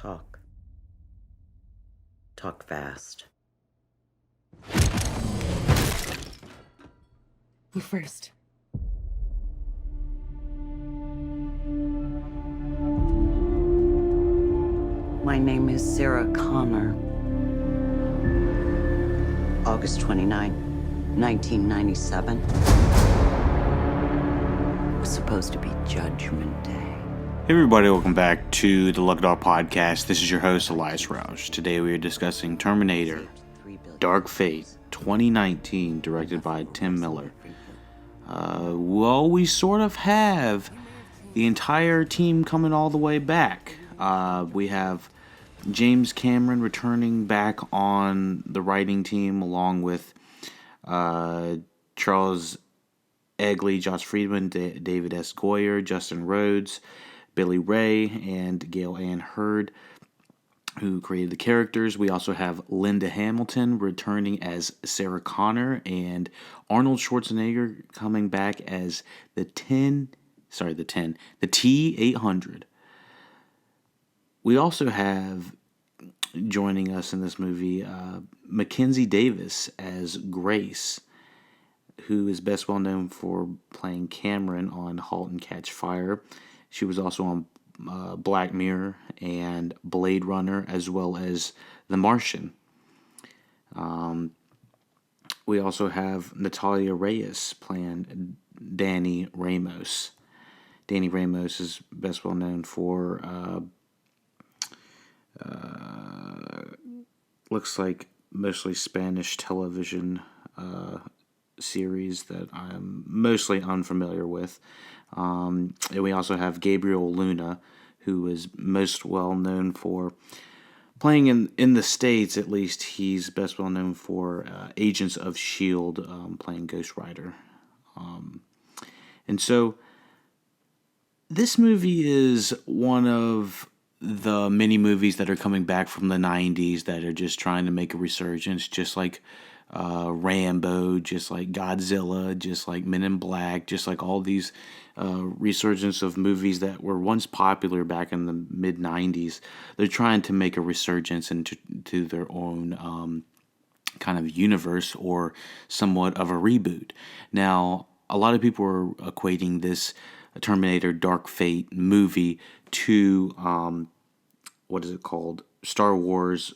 Talk. Talk fast. You first. My name is Sarah Connor. August 29, 1997. It was supposed to be Judgment Day. Hey everybody, welcome back to the LuckyDog podcast. This is your host, Elias. Today we are discussing Terminator, Dark Fate, 2019, directed by Tim Miller. We sort of have the entire team coming all the way back. We have James Cameron returning back on the writing team, along with Charles Egley, Josh Friedman, David S. Goyer, Justin Rhodes, Billy Ray, and Gail Ann Hurd, who created the characters. We also have Linda Hamilton returning as Sarah Connor, and Arnold Schwarzenegger coming back as the T-800. We also have, joining us in this movie, Mackenzie Davis as Grace, who is best well known for playing Cameron on *Halt and Catch Fire*. She was also on Black Mirror and Blade Runner, as well as The Martian. We also have Natalia Reyes playing Danny Ramos. Danny Ramos is best well known for looks like mostly Spanish television series that I'm mostly unfamiliar with. And we also have Gabriel Luna, who is most well known for playing in the States, at least. He's best well known for Agents of S.H.I.E.L.D., playing Ghost Rider. And so this movie is one of the many movies that are coming back from the 90s that are just trying to make a resurgence, just like Rambo, just like Godzilla, just like Men in Black, just like all these resurgence of movies that were once popular back in the mid-90s. They're trying to make a resurgence into their own kind of universe, or somewhat of a reboot. Now, a lot of people are equating this Terminator Dark Fate movie to what is it called? Star Wars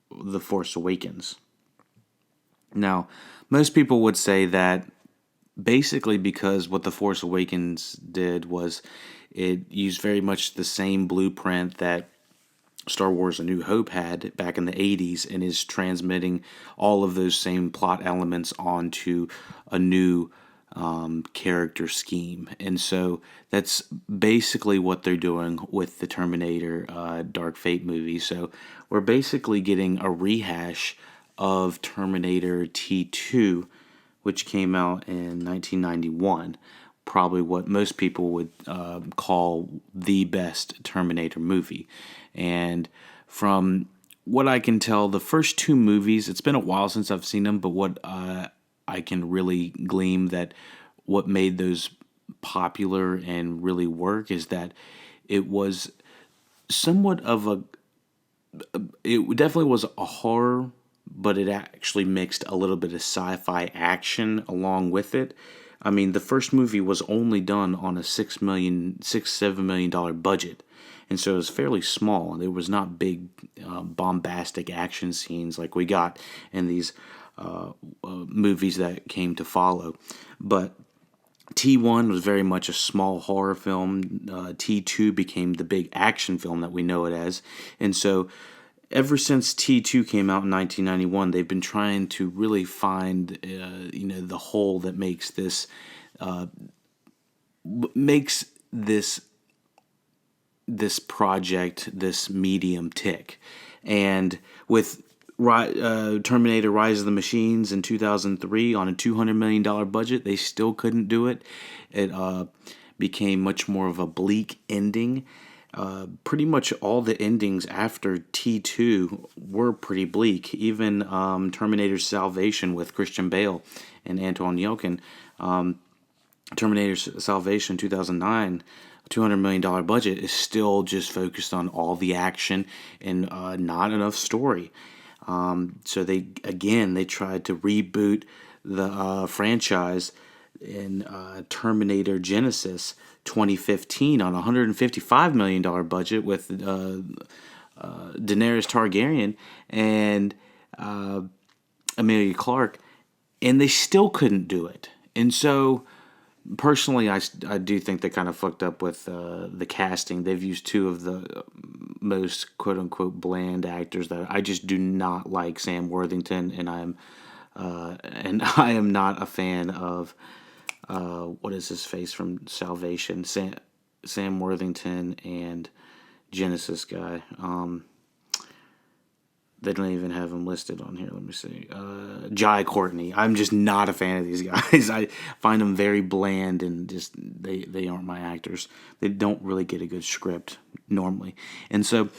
The Force Awakens. Now, most people would say that basically because what The Force Awakens did was it used very much the same blueprint that Star Wars A New Hope had back in the 80s, and is transmitting all of those same plot elements onto a new character scheme. And so that's basically what they're doing with the Terminator Dark Fate movie. So we're basically getting a rehash of Terminator T2, which came out in 1991. Probably what most people would call the best Terminator movie. And from what I can tell, the first two movies, it's been a while since I've seen them, but what I can really glean that what made those popular and really work is that it was somewhat of it definitely was a horror, but it actually mixed a little bit of sci-fi action along with it. I mean, the first movie was only done on a $7 million budget, and so it was fairly small. There was not big, bombastic action scenes like we got in these movies that came to follow. But T1 was very much a small horror film. T2 became the big action film that we know it as, and so ever since T2 came out in 1991, they've been trying to really find, the hole that makes this project, this medium tick. And with Terminator Rise of the Machines in 2003 on a $200 million budget, they still couldn't do it. It became much more of a bleak ending. Pretty much all the endings after T2 were pretty bleak. Even Terminator Salvation with Christian Bale and Anton Yelchin, Terminator Salvation 2009 $200 million budget is still just focused on all the action and not enough story. So they tried to reboot the franchise in Terminator Genesis 2015 on a $155 million budget with Daenerys Targaryen and Amelia Clark, and they still couldn't do it. And so, personally, I do think they kind of fucked up with the casting. They've used two of the most quote unquote bland actors that I just do not like, Sam Worthington, and I am not a fan of what is his face from Salvation, Sam Worthington and Genesis guy. They don't even have him listed on here. Let me see. Jai Courtney. I'm just not a fan of these guys. I find them very bland and just they aren't my actors. They don't really get a good script normally. And so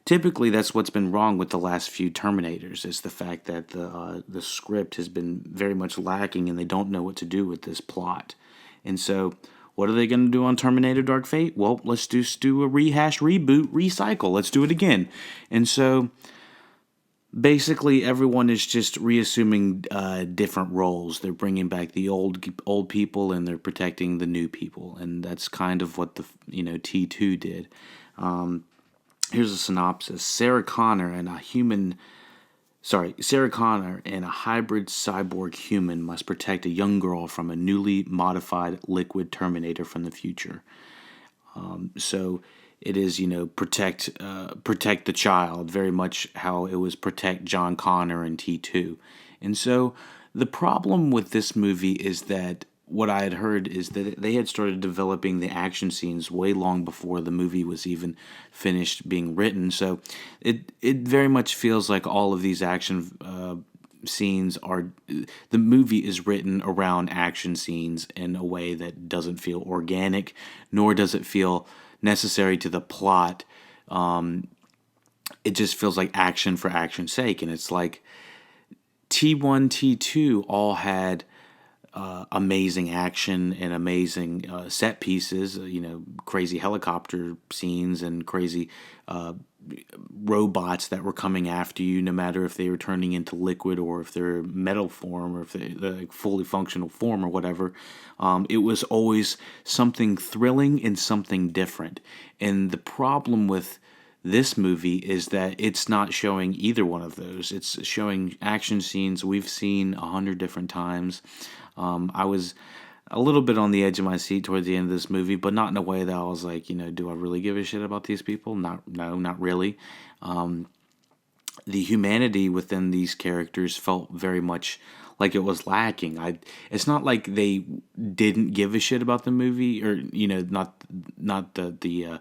typically that's what's been wrong with the last few Terminators, is the fact that the script has been very much lacking and they don't know what to do with this plot. And so what are they going to do on Terminator Dark Fate? Well, let's just do a rehash, reboot, recycle. Let's do it again. And so basically, everyone is just reassuming different roles. They're bringing back the old people, and they're protecting the new people, and that's kind of what the T2 did. Here's a synopsis: Sarah Connor and a hybrid cyborg human must protect a young girl from a newly modified liquid Terminator from the future. So it is, protect the child, very much how it was protect John Connor in T2. And so the problem with this movie is that what I had heard is that they had started developing the action scenes way long before the movie was even finished being written. So it very much feels like all of these action scenes the movie is written around action scenes in a way that doesn't feel organic, nor does it feel necessary to the plot. It just feels like action for action's sake, and it's like T1, T2 all had amazing action and amazing set pieces, crazy helicopter scenes and crazy robots that were coming after you, no matter if they were turning into liquid or if they're metal form or if they're like fully functional form or whatever. It was always something thrilling and something different. And the problem with this movie is that it's not showing either one of those. It's showing action scenes we've seen 100 different times. I was a little bit on the edge of my seat toward the end of this movie, but not in a way that I was like, do I really give a shit about these people? No, not really. The humanity within these characters felt very much like it was lacking. It's not like they didn't give a shit about the movie, or not the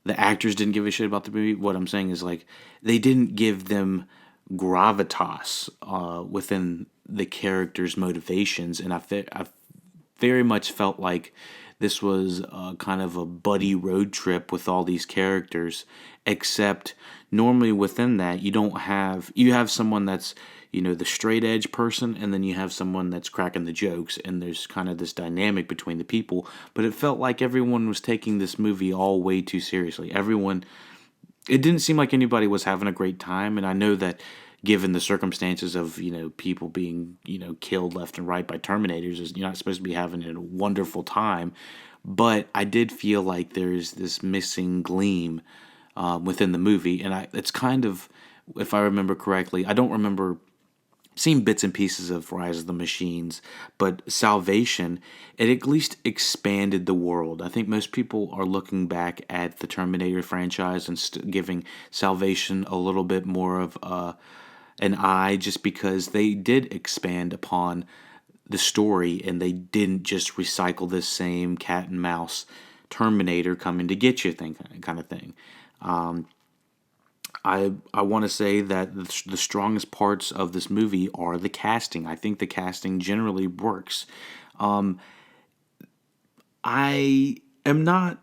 actors didn't give a shit about the movie. What I'm saying is, like, they didn't give them gravitas within the characters' motivations, and I very much felt like this was kind of a buddy road trip with all these characters, except normally within that you have someone that's the straight edge person, and then you have someone that's cracking the jokes, and there's kind of this dynamic between the people. But it felt like everyone was taking this movie all way too seriously. It didn't seem like anybody was having a great time, and I know that given the circumstances of people being killed left and right by Terminators, you're not supposed to be having a wonderful time. But I did feel like there's this missing gleam within the movie, and it's kind of, if I remember correctly, I don't remember seeing bits and pieces of Rise of the Machines, but Salvation, it at least expanded the world. I think most people are looking back at the Terminator franchise and giving Salvation a little bit more of an eye, just because they did expand upon the story and they didn't just recycle this same cat and mouse Terminator coming to get you kind of thing. I want to say that the strongest parts of this movie are the casting. I think the casting generally works. I am not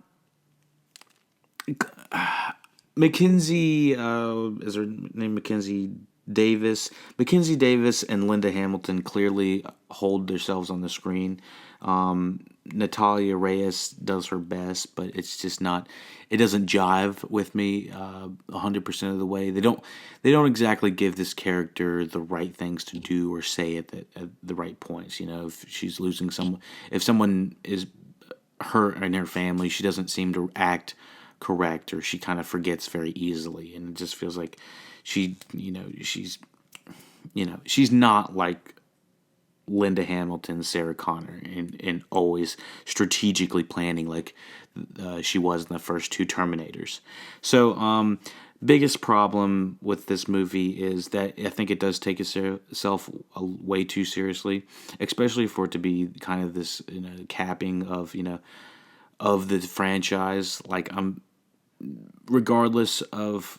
Mackenzie. Is her name Mackenzie Davis, Mackenzie Davis and Linda Hamilton clearly hold themselves on the screen. Natalia Reyes does her best, but it's just not. It doesn't jive with me 100% of the way. They don't exactly give this character the right things to do or say at the right points. If she's losing someone, if someone is hurt in her family, she doesn't seem to act correct, or she kind of forgets very easily, and it just feels like she's not like Linda Hamilton, Sarah Connor, and always strategically planning like she was in the first two Terminators. So, biggest problem with this movie is that I think it does take itself way too seriously, especially for it to be kind of this capping of of the franchise. Like, regardless of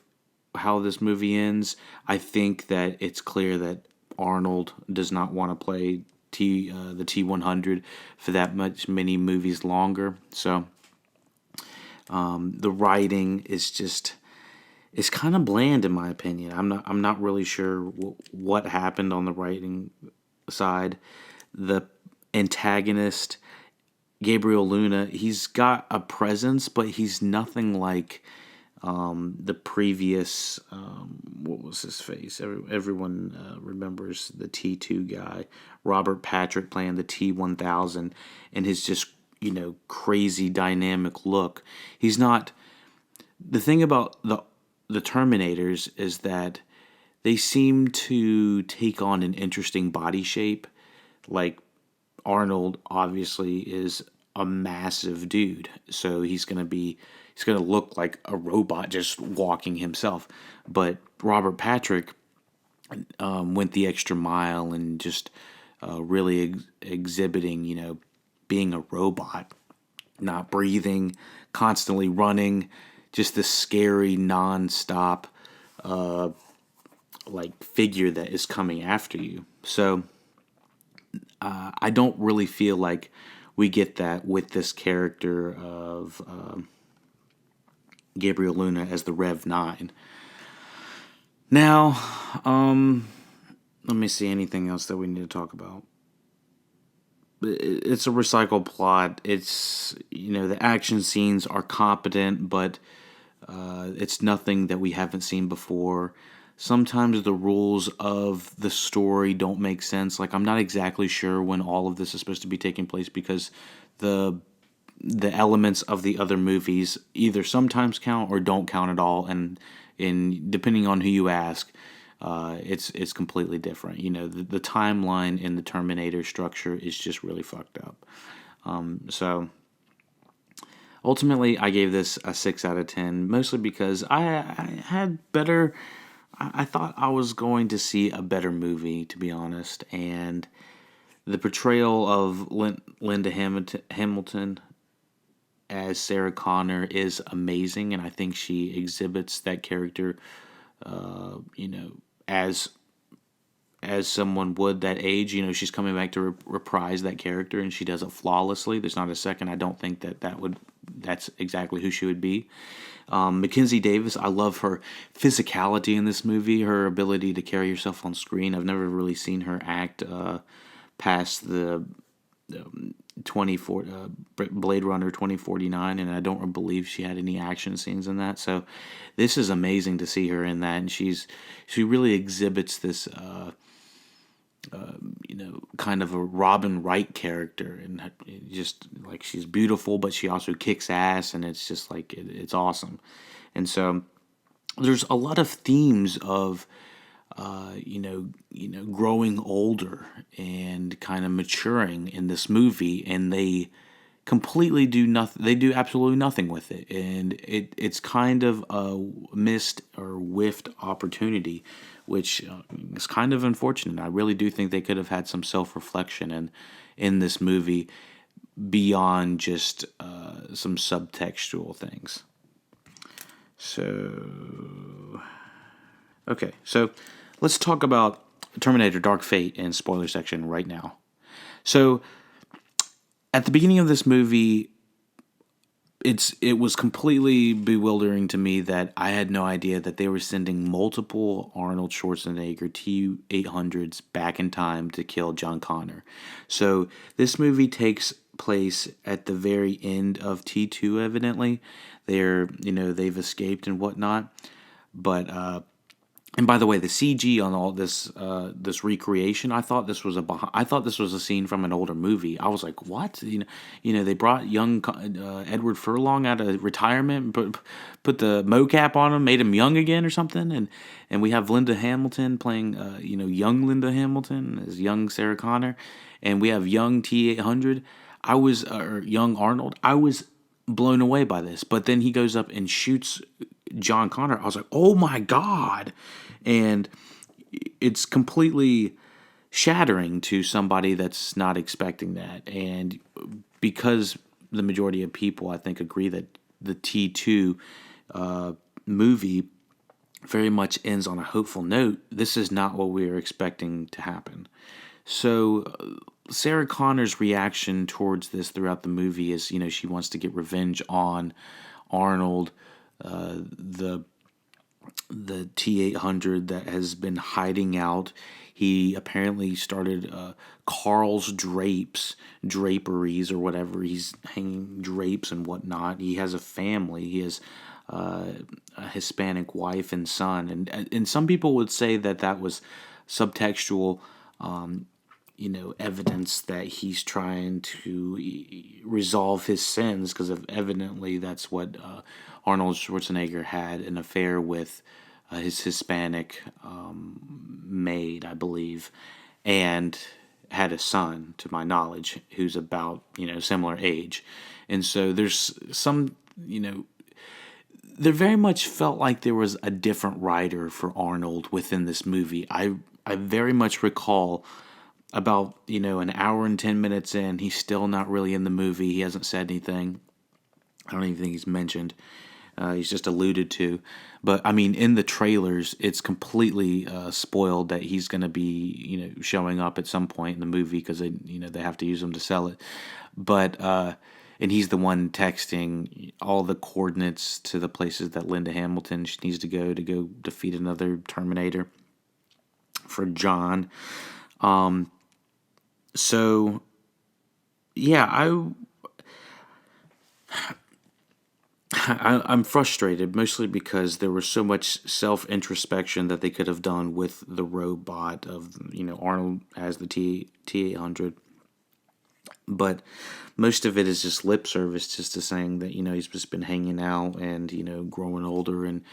how this movie ends, I think that it's clear that Arnold does not want to play the T-100 for that many movies longer. So the writing is just, it's kind of bland in my opinion. I'm not really sure what happened on the writing side. The antagonist, Gabriel Luna, he's got a presence, but he's nothing like the previous, what was his face? Everyone remembers the T2 guy, Robert Patrick playing the T-1000, and his just, crazy dynamic look. He's not, the thing about the Terminators is that they seem to take on an interesting body shape. Like, Arnold obviously is a massive dude, so he's going to look like a robot just walking himself. But Robert Patrick went the extra mile and just really exhibiting, being a robot, not breathing, constantly running, just this scary, non-stop like figure that is coming after you. So I don't really feel like we get that with this character of Gabriel Luna as the Rev 9. Now, let me see anything else that we need to talk about. It's a recycled plot. It's, the action scenes are competent, but it's nothing that we haven't seen before. Sometimes the rules of the story don't make sense. Like, I'm not exactly sure when all of this is supposed to be taking place, because the elements of the other movies either sometimes count or don't count at all, and depending on who you ask, it's completely different. The timeline in the Terminator structure is just really fucked up. So ultimately, I gave this a 6 out of 10, mostly because I had better. I thought I was going to see a better movie, to be honest, and the portrayal of Linda Hamilton as Sarah Connor is amazing, and I think she exhibits that character, as someone would that age. She's coming back to reprise that character, and she does it flawlessly. There's not a second I don't think that's exactly who she would be. Mackenzie Davis, I love her physicality in this movie, her ability to carry herself on screen. I've never really seen her act past the 24 Blade Runner 2049, and I don't believe she had any action scenes in that. So this is amazing to see her in that, and she really exhibits this kind of a Robin Wright character, and just like, she's beautiful, but she also kicks ass, and it's just like it's awesome. And so there's a lot of themes of growing older and kind of maturing in this movie, and they completely do nothing. They do absolutely nothing with it, and it's kind of a missed or whiffed opportunity, which is kind of unfortunate. I really do think they could have had some self-reflection in this movie beyond just some subtextual things. So, okay, so let's talk about Terminator Dark Fate in spoiler section right now. So, at the beginning of this movie, it was completely bewildering to me that I had no idea that they were sending multiple Arnold Schwarzenegger T-800s back in time to kill John Connor. So this movie takes place at the very end of T2, evidently. They've escaped and whatnot. But and by the way, the CG on all this recreation, I thought this was a scene from an older movie. I was like, what? They brought young Edward Furlong out of retirement, put the mocap on him, made him young again or something, and we have Linda Hamilton playing, young Linda Hamilton as young Sarah Connor, and we have young T-800. Or young Arnold. I was blown away by this, but then he goes up and shoots John Connor. I was like, oh my God. And it's completely shattering to somebody that's not expecting that. And because the majority of people, I think, agree that the T2 movie very much ends on a hopeful note, this is not what we were expecting to happen. So Sarah Connor's reaction towards this throughout the movie is, she wants to get revenge on Arnold, the T-800 that has been hiding out. He apparently started Carl's draperies or whatever. He's hanging drapes and whatnot. He has a family. He has a Hispanic wife and son. And some people would say that was subtextual evidence that he's trying to resolve his sins, because evidently that's what Arnold Schwarzenegger had an affair with his Hispanic maid, I believe, and had a son, to my knowledge, who's about, similar age. And so there's some, there very much felt like there was a different writer for Arnold within this movie. I very much recall about, an hour and 10 minutes in, he's still not really in the movie. He hasn't said anything. I don't even think he's mentioned. He's just alluded to. But, in the trailers, it's completely spoiled that he's going to be, showing up at some point in the movie because they have to use him to sell it. But, and he's the one texting all the coordinates to the places that Linda Hamilton needs to go defeat another Terminator for John. So, yeah, I'm frustrated, mostly because there was so much self-introspection that they could have done with the robot of, Arnold as the T-800. But most of it is just lip service, just to saying that, he's just been hanging out and, growing older and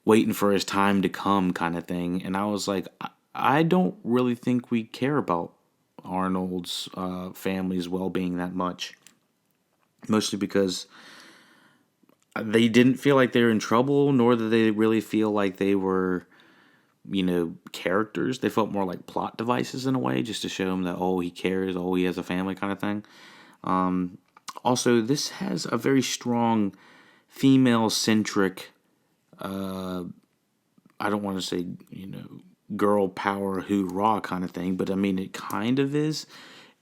waiting for his time to come kind of thing. And I was like, I don't really think we care about Arnold's family's well-being that much. Mostly because they didn't feel like they were in trouble, nor did they really feel like they were, characters. They felt more like plot devices in a way, just to show him that, he cares, he has a family kind of thing. Also, this has a very strong female-centric, I don't want to say, girl power hoorah kind of thing, but it kind of is.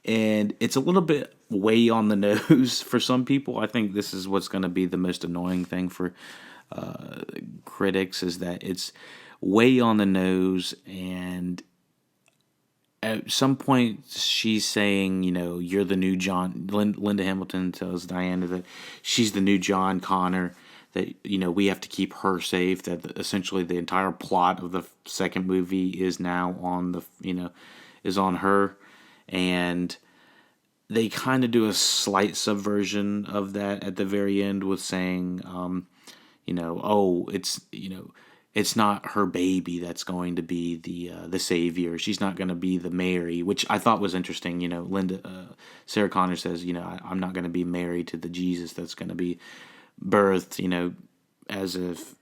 And it's a little bit way on the nose for some people. I think this is what's going to be the most annoying thing for critics, is that it's way on the nose. And at some point she's saying, you're the new John. Linda Hamilton tells Diana that she's the new John Connor, that, we have to keep her safe, that essentially the entire plot of the second movie is now on is on her. And they kind of do a slight subversion of that at the very end with saying, it's not her baby that's going to be the savior. She's not going to be the Mary, which I thought was interesting. Sarah Connor says, I'm not going to be married to the Jesus that's going to be birthed, as if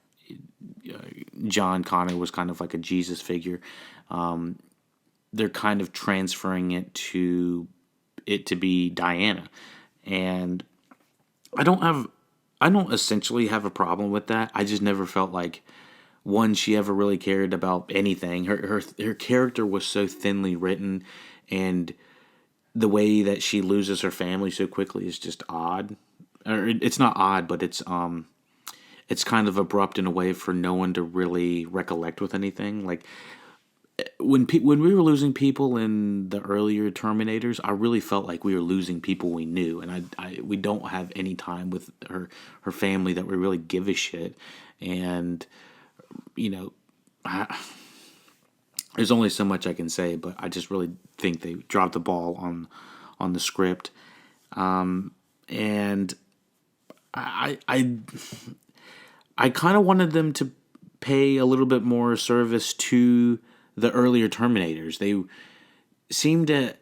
John Connor was kind of like a Jesus figure. They're kind of transferring it to be Diana. And I don't essentially have a problem with that. I just never felt like, one, she ever really cared about anything. Her character was so thinly written, and the way that she loses her family so quickly is just odd. or it's not odd, but it's kind of abrupt in a way for no one to really recollect with anything. Like when we were losing people in the earlier Terminators, I really felt like we were losing people we knew, and we don't have any time with her family that we really give a shit, and there's only so much I can say, but I just really think they dropped the ball on the script, and I kind of wanted them to pay a little bit more service to the earlier Terminators. They seem to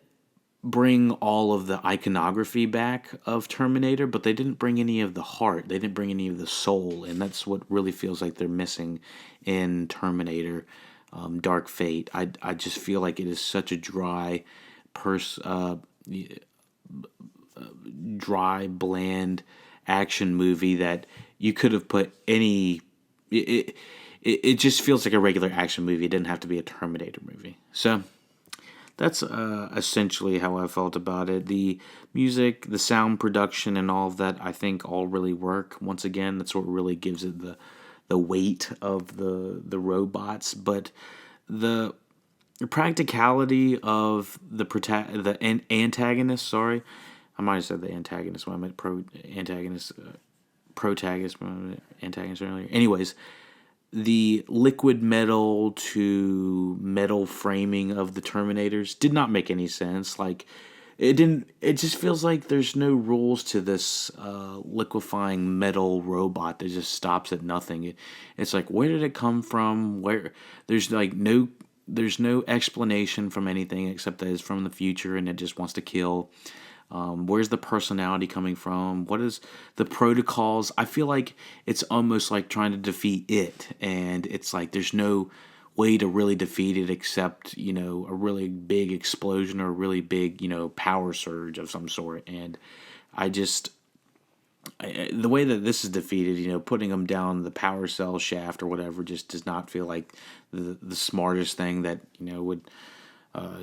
bring all of the iconography back of Terminator, but they didn't bring any of the heart. They didn't bring any of the soul, and that's what really feels like they're missing in Terminator Dark Fate. I just feel like it is such a dry, bland action movie that you could have put any. It just feels like a regular action movie. It didn't have to be a Terminator movie. So that's essentially how I felt about it. The music, the sound production, and all of that, I think all really work. Once again, that's what really gives it the weight of the robots. But the practicality of the antagonist. Sorry, I might have said the antagonist when I meant protagonist earlier. Anyways, the liquid metal to metal framing of the Terminators did not make any sense. Like, it didn't. It just feels like there's no rules to this liquefying metal robot that just stops at nothing. It's like, where did it come from? Where there's no explanation from anything except that it's from the future and it just wants to kill. Where's the personality coming from? What is the protocols? I feel like it's almost like trying to defeat it, and it's like there's no way to really defeat it except, a really big explosion or a really big, power surge of some sort. And the way that this is defeated, putting them down the power cell shaft or whatever, just does not feel like the smartest thing that, would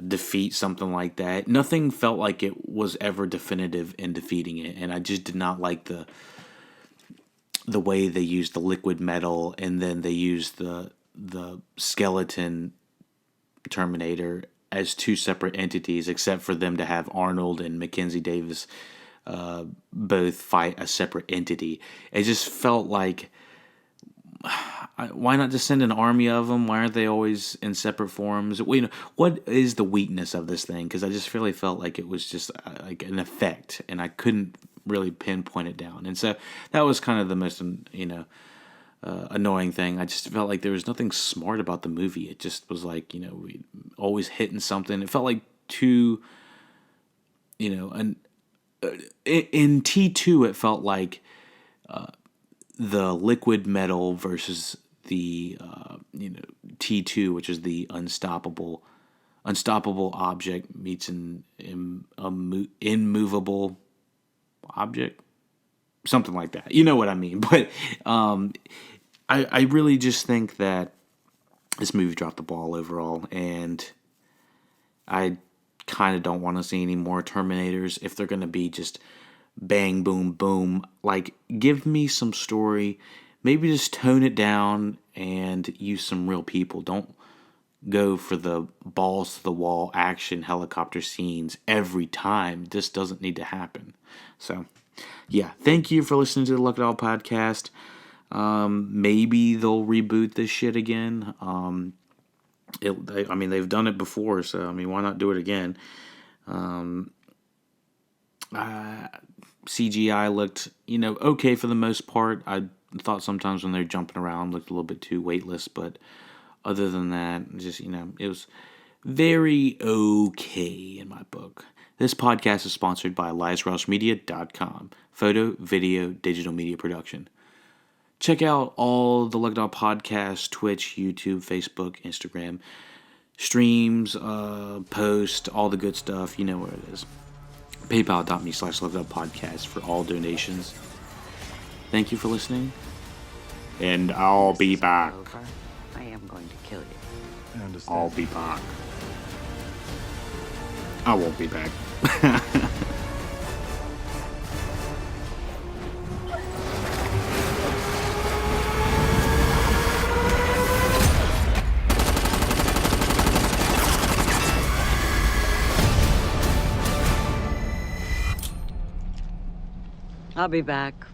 defeat something like that. Nothing felt like it was ever definitive in defeating it, and I just did not like the way they used the liquid metal, and then they used the skeleton Terminator as two separate entities, except for them to have Arnold and Mackenzie Davis both fight a separate entity. It just felt like, why not just send an army of them? Why aren't they always in separate forms? What is the weakness of this thing? Because I just really felt like it was just like an effect, and I couldn't really pinpoint it down. And so that was kind of the most, annoying thing. I just felt like there was nothing smart about the movie. It just was like, we always hitting something. It felt like too, in T2, it felt like the liquid metal versus the T2, which is the unstoppable object meets an immovable object, something like that. You know what I mean? But I really just think that this movie dropped the ball overall, and I kind of don't want to see any more Terminators if they're going to be just bang, boom, boom. Like, give me some story. Maybe just tone it down and use some real people. Don't go for the balls to the wall action helicopter scenes every time. This doesn't need to happen. So, yeah. Thank you for listening to the LuckyDog podcast. Maybe they'll reboot this shit again. They've done it before, so why not do it again? CGI looked, okay for the most part. I thought sometimes when they're jumping around looked a little bit too weightless, but other than that, just, it was very okay in my book. This podcast is sponsored by EliasRoushMedia.com. Photo, video, digital media production. Check out all the LuckyDog podcasts, Twitch, YouTube, Facebook, Instagram, streams, post, all the good stuff. You know where it is. PayPal.me/LuckyDog podcast for all donations. Thank you for listening, and I'll be back. I am going to kill you. I understand. I'll be back. I won't be back. I'll be back.